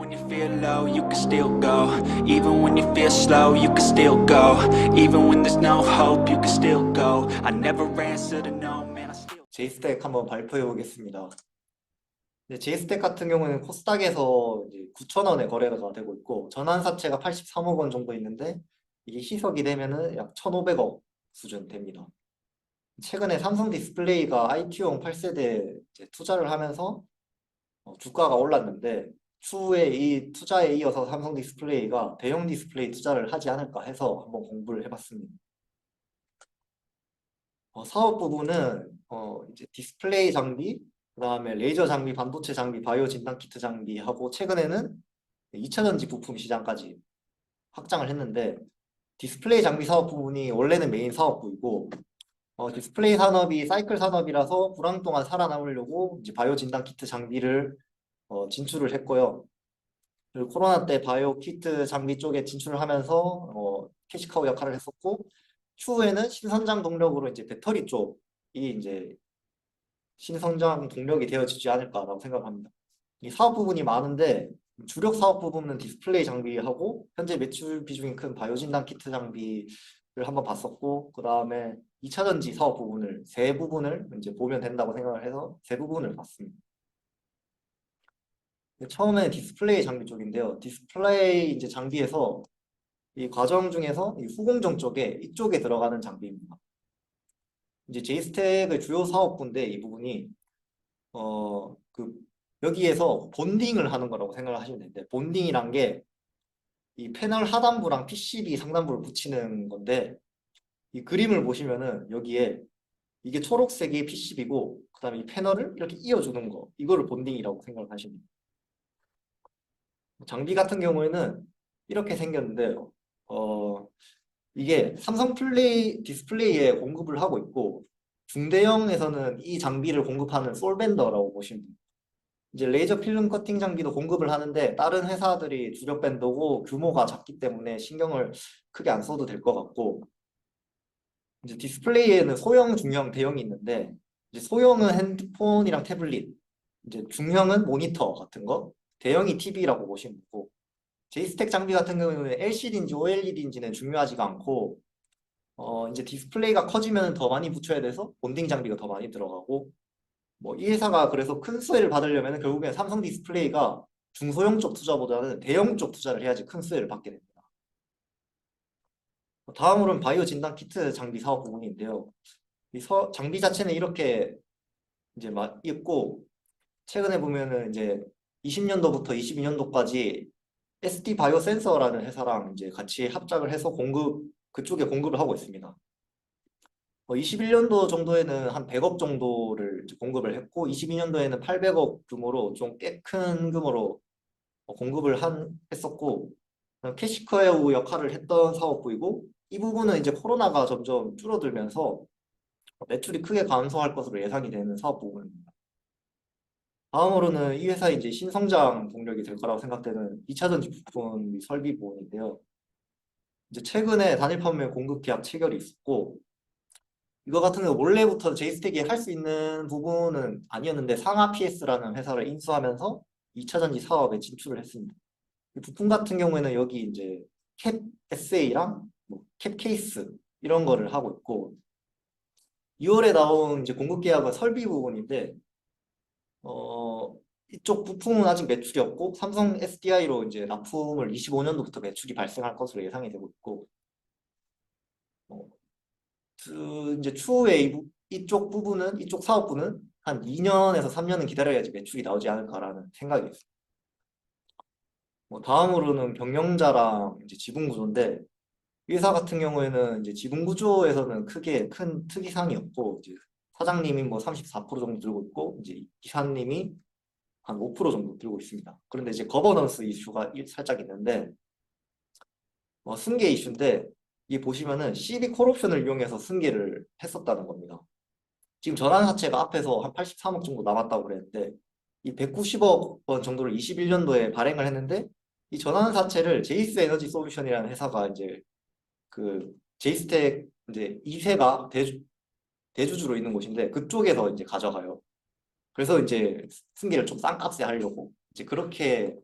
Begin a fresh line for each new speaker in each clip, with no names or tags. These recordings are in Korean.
when you feel low, you can still go. Even when you feel slow, you can still go. Even when there's no hope, you can still go. I never answer to no, man, I still.
제이스택 한번 발표해 보겠습니다. 제이스택 같은 경우는 코스닥에서 이제 9,000원에 거래가 되고 있고 전환사채가 83억 원 정도 있는데 이게 희석이 되면은 약 1,500억 수준 됩니다. 최근에 삼성 디스플레이가 IQ용 8세대 투자를 하면서 주가가 올랐는데 추후에 이 투자에 이어서 삼성 디스플레이가 대형 디스플레이 투자를 하지 않을까 해서 한번 공부를 해봤습니다. 사업 부분은 이제 디스플레이 장비, 그다음에 레이저 장비, 반도체 장비, 바이오 진단 키트 장비하고 최근에는 2차전지 부품 시장까지 확장을 했는데 디스플레이 장비 사업 부분이 원래는 메인 사업부이고 디스플레이 산업이 사이클 산업이라서 불황 동안 살아남으려고 이제 바이오 진단 키트 장비를 진출을 했고요. 그리고 코로나 때 바이오 키트 장비 쪽에 진출을 하면서 캐시카우 역할을 했었고 추후에는 신선장 동력으로 이제 배터리 쪽이 이제 신성장 동력이 되어지지 않을까라고 생각합니다. 이 사업 부분이 많은데 주력 사업 부분은 디스플레이 장비하고 현재 매출 비중이 큰 바이오 진단 키트 장비를 한번 봤었고 그 다음에 2차전지 사업 부분을 세 부분을 이제 보면 된다고 생각을 해서 세 부분을 봤습니다. 처음에 디스플레이 장비 쪽인데요. 디스플레이 이제 장비에서 이 과정 중에서 이 후공정 쪽에 이쪽에 들어가는 장비입니다. 이제 제이스텍의 주요 사업부인데 이 부분이 여기에서 본딩을 하는 거라고 생각을 하시면 되는데 본딩이란 게 이 패널 하단부랑 PCB 상단부를 붙이는 건데 이 그림을 보시면은 여기에 이게 초록색이 PCB고 그 다음에 이 패널을 이렇게 이어주는 거 이거를 본딩이라고 생각을 하시면 됩니다. 장비 같은 경우에는 이렇게 생겼는데 이게 삼성 디스플레이에 공급을 하고 있고 중대형에서는 이 장비를 공급하는 솔벤더라고 보시면 됩니다. 이제 레이저 필름 커팅 장비도 공급을 하는데 다른 회사들이 주력 밴더고 규모가 작기 때문에 신경을 크게 안 써도 될 것 같고 이제 디스플레이에는 소형, 중형, 대형이 있는데 이제 소형은 핸드폰이랑 태블릿, 이제 중형은 모니터 같은 거, 대형이 TV라고 보시면 되고 제이스텍 장비 같은 경우는 LCD인지 OLED인지는 중요하지가 않고 이제 디스플레이가 커지면 더 많이 붙여야 돼서 본딩 장비가 더 많이 들어가고 이 회사가 그래서 큰 수혜를 받으려면 결국엔 삼성 디스플레이가 중소형 쪽 투자보다는 대형 쪽 투자를 해야지 큰 수혜를 받게 됩니다. 다음으로는 바이오 진단 키트 장비 사업 부분인데요. 이 장비 자체는 이렇게 이제 막 있고 최근에 보면은 이제 20년도부터 22년도까지 SD 바이오 센서라는 회사랑 이제 같이 합작을 해서 그쪽에 공급을 하고 있습니다. 21년도 정도에는 한 100억 정도를 공급을 했고 22년도에는 800억 규모로 좀 꽤 큰 규모로 공급을 했었고 캐시커웨어 역할을 했던 사업부이고 이 부분은 이제 코로나가 점점 줄어들면서 매출이 크게 감소할 것으로 예상이 되는 사업 부분입니다. 다음으로는 이 회사의 이제 신성장 동력이 될 거라고 생각되는 2차전지 부품 설비 부분인데요. 이제 최근에 단일 판매 공급 계약 체결이 있었고 이거 같은 경우 원래부터 제이스텍이 할 수 있는 부분은 아니었는데 상하 PS라는 회사를 인수하면서 2차전지 사업에 진출을 했습니다. 이 부품 같은 경우에는 여기 이제 캡 SA랑 캡 케이스 이런 거를 하고 있고 2월에 나온 이제 공급 계약은 설비 부분인데 이쪽 부품은 아직 매출이 없고 삼성 SDI로 이제 납품을 25년도부터 매출이 발생할 것으로 예상이 되고 있고 이제 추후에 이쪽 부분은 이쪽 사업부는 한 2년에서 3년은 기다려야지 매출이 나오지 않을까라는 생각이 있어요. 다음으로는 경영자랑 이제 지분 구조인데 이 회사 같은 경우에는 이제 지분 구조에서는 크게 큰 특이사항이 없고 이제 사장님이 34% 정도 들고 있고 이제 이사님이 한 5% 정도 들고 있습니다. 그런데 이제 거버넌스 이슈가 살짝 있는데 승계 이슈인데 이 보시면은 CB 콜옵션을 이용해서 승계를 했었다는 겁니다. 지금 전환사채가 앞에서 한 83억 정도 남았다고 그랬는데 이 190억 원 정도를 21년도에 발행을 했는데 이 전환사채를 제이스 에너지 솔루션이라는 회사가 이제 그 제이스텍 이제 2세가 대주주로 있는 곳인데 그쪽에서 이제 가져가요. 그래서 이제 승계를 좀 싼 값에 하려고 이제 그렇게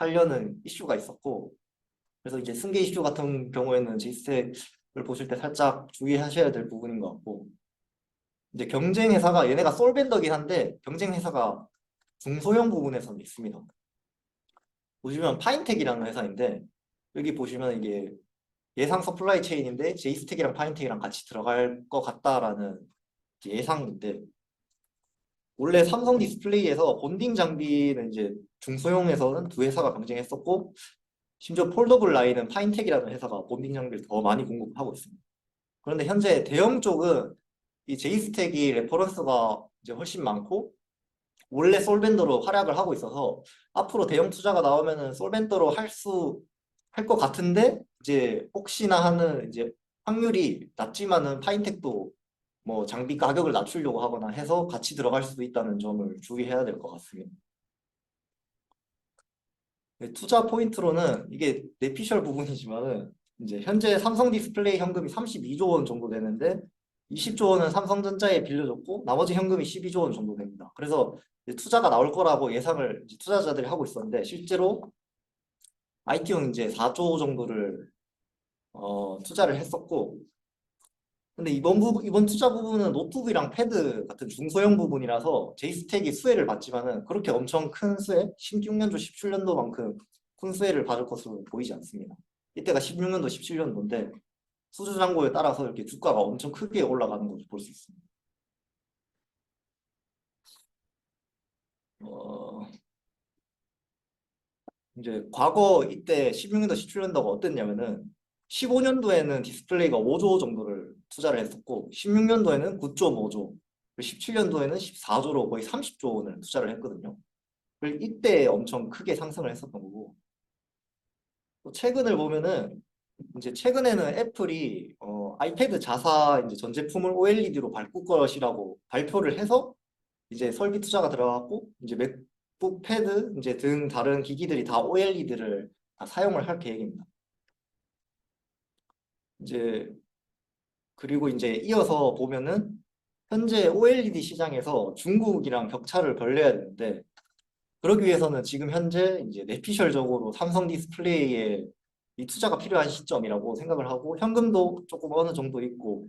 하려는 이슈가 있었고, 그래서 이제 승계 이슈 같은 경우에는 제이스텍을 보실 때 살짝 주의하셔야 될 부분인 것 같고, 이제 경쟁 회사가 얘네가 솔벤더긴 한데 경쟁 회사가 중소형 부분에서는 있습니다. 보시면 파인텍이라는 회사인데 여기 보시면 이게 예상 서플라이 체인인데 제이스텍이랑 파인텍이랑 같이 들어갈 것 같다라는 예상인데, 원래 삼성 디스플레이에서 본딩 장비는 이제 중소형에서는 두 회사가 경쟁했었고, 심지어 폴더블 라인은 파인텍이라는 회사가 본딩 장비를 더 많이 공급하고 있습니다. 그런데 현재 대형 쪽은 이 제이스텍이 레퍼런스가 이제 훨씬 많고 원래 솔벤더로 활약을 하고 있어서 앞으로 대형 투자가 나오면은 솔벤더로 할 것 같은데, 이제 혹시나 하는 이제 확률이 낮지만은 파인텍도 뭐 장비 가격을 낮추려고 하거나 해서 같이 들어갈 수도 있다는 점을 주의해야 될 것 같습니다. 네, 투자 포인트로는 이게 내피셜 부분이지만은 이제 현재 삼성 디스플레이 현금이 32조 원 정도 되는데 20조 원은 삼성전자에 빌려줬고 나머지 현금이 12조 원 정도 됩니다. 그래서 이제 투자가 나올 거라고 예상을 이제 투자자들이 하고 있었는데 실제로 IT용 이제 4조 정도를 투자를 했었고, 근데 이번 투자 부분은 노트북이랑 패드 같은 중소형 부분이라서 제이스텍이 수혜를 받지만은 그렇게 엄청 큰 수혜, 16년도, 17년도만큼 큰 수혜를 받을 것으로 보이지 않습니다. 이때가 16년도, 17년도인데 수주잔고에 따라서 이렇게 주가가 엄청 크게 올라가는 것을 볼 수 있습니다. 어, 이제 과거 이때 16년도, 17년도가 어땠냐면은 15년도에는 디스플레이가 5조 정도를 투자를 했었고 16년도에는 9.5조, 17년도에는 14조로 거의 30조 원을 투자를 했거든요. 그리고 이때 엄청 크게 상승을 했었던 거고, 또 최근을 보면은 이제 최근에는 애플이 아이패드 자사 이제 전 제품을 OLED로 바꿀 것이라고 발표를 해서 이제 설비 투자가 들어갔고, 이제 맥북 패드 이제 등 다른 기기들이 다 OLED를 다 사용을 할 계획입니다. 이제 그리고 이제 이어서 보면은 현재 OLED 시장에서 중국이랑 격차를 벌려야 되는데, 그러기 위해서는 지금 현재 이제 내피셜적으로 삼성 디스플레이에 이 투자가 필요한 시점이라고 생각을 하고, 현금도 조금 어느 정도 있고,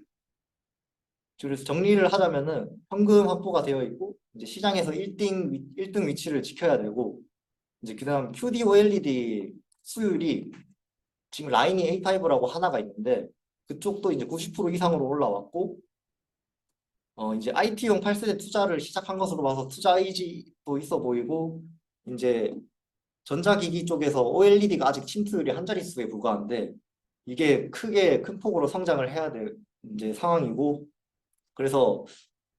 그래서 정리를 하자면은 현금 확보가 되어 있고 이제 시장에서 1등 위치를 지켜야 되고, 이제 그다음 QD OLED 수율이 지금 라인이 A5라고 하나가 있는데 그쪽도 이제 90% 이상으로 올라왔고, 이제 IT용 8세대 투자를 시작한 것으로 봐서 투자 의지도 있어 보이고, 이제 전자기기 쪽에서 OLED가 아직 침투율이 한 자릿수에 불과한데 이게 크게 큰 폭으로 성장을 해야 될 이제 상황이고, 그래서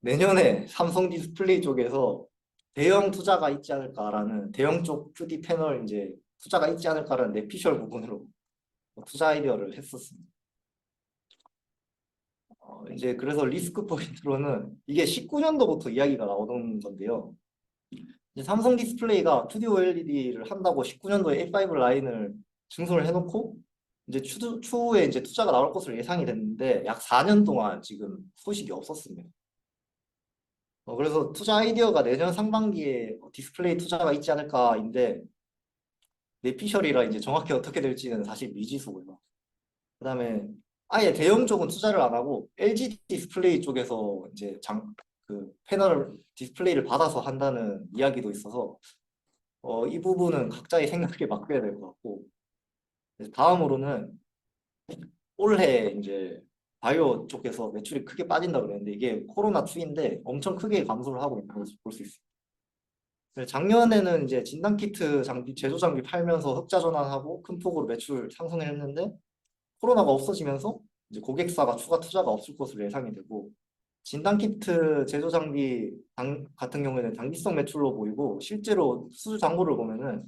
내년에 삼성 디스플레이 쪽에서 대형 투자가 있지 않을까라는, 대형 쪽 QD 패널 이제 투자가 있지 않을까라는 내피셜 부분으로 투자 아이디어를 했었습니다. 이제 그래서 리스크 포인트로는 이게 19년도부터 이야기가 나오던 건데요. 이제 삼성 디스플레이가 2D OLED를 한다고 19년도에 A5 라인을 증설을 해놓고 이제 추후에 이제 투자가 나올 것으로 예상이 됐는데 약 4년 동안 지금 소식이 없었습니다. 그래서 투자 아이디어가 내년 상반기에 디스플레이 투자가 있지 않을까인데 내피셜이라 이제 정확히 어떻게 될지는 사실 미지수고요. 그다음에 아예 대형 쪽은 투자를 안 하고 LG 디스플레이 쪽에서 이제 그 패널 디스플레이를 받아서 한다는 이야기도 있어서 이 부분은 각자의 생각에 맡겨야 될 것 같고, 다음으로는 올해 이제 바이오 쪽에서 매출이 크게 빠진다 그랬는데 이게 코로나 2인데 엄청 크게 감소를 하고 있는 것을 볼 수 있습니다. 작년에는 이제 진단키트 장비, 제조 장비 팔면서 흑자 전환하고 큰 폭으로 매출 상승을 했는데 코로나가 없어지면서 이제 고객사가 추가 투자가 없을 것으로 예상이 되고, 진단키트 제조 장비 같은 경우에는 단기성 매출로 보이고 실제로 수주 잔고를 보면은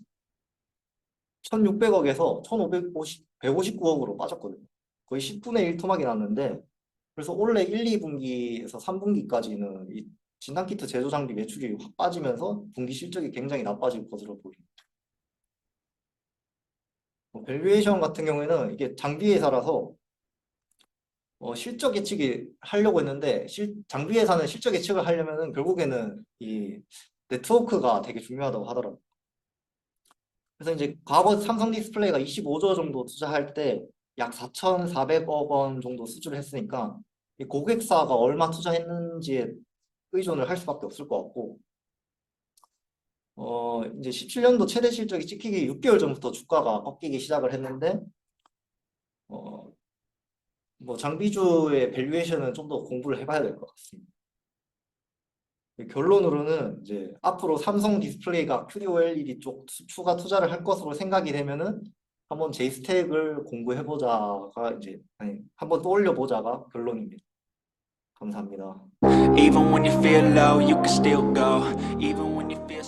1,600억에서 1,159억으로 빠졌거든요. 거의 10분의 1 토막이 났는데, 그래서 올해 1, 2분기에서 3분기까지는 이 진단키트 제조 장비 매출이 확 빠지면서 분기 실적이 굉장히 나빠질 것으로 보입니다. 밸류에이션 같은 경우에는 이게 장비 회사라서 실적 예측이 하려고 했는데 장비 회사는 실적 예측을 하려면은 결국에는 이 네트워크가 되게 중요하다고 하더라고요. 그래서 이제 과거 삼성 디스플레이가 25조 정도 투자할 때 약 4,400억 원 정도 수주를 했으니까 이 고객사가 얼마 투자했는지에 의존을 할 수밖에 없을 것 같고, 이제 17년도 최대 실적이 찍히기 6개월 전부터 주가가 꺾이기 시작을 했는데, 어, 뭐 장비주의 밸류에이션은 좀 더 공부를 해봐야 될 것 같습니다. 결론으로는 이제 앞으로 삼성 디스플레이가 QD-OLED 쪽 추가 투자를 할 것으로 생각이 되면은 한번 J스택을 공부해보자가 이제 아니 한번 떠올려보자가 결론입니다. 감사합니다.
Even when you feel low, you can still go. Even when you feel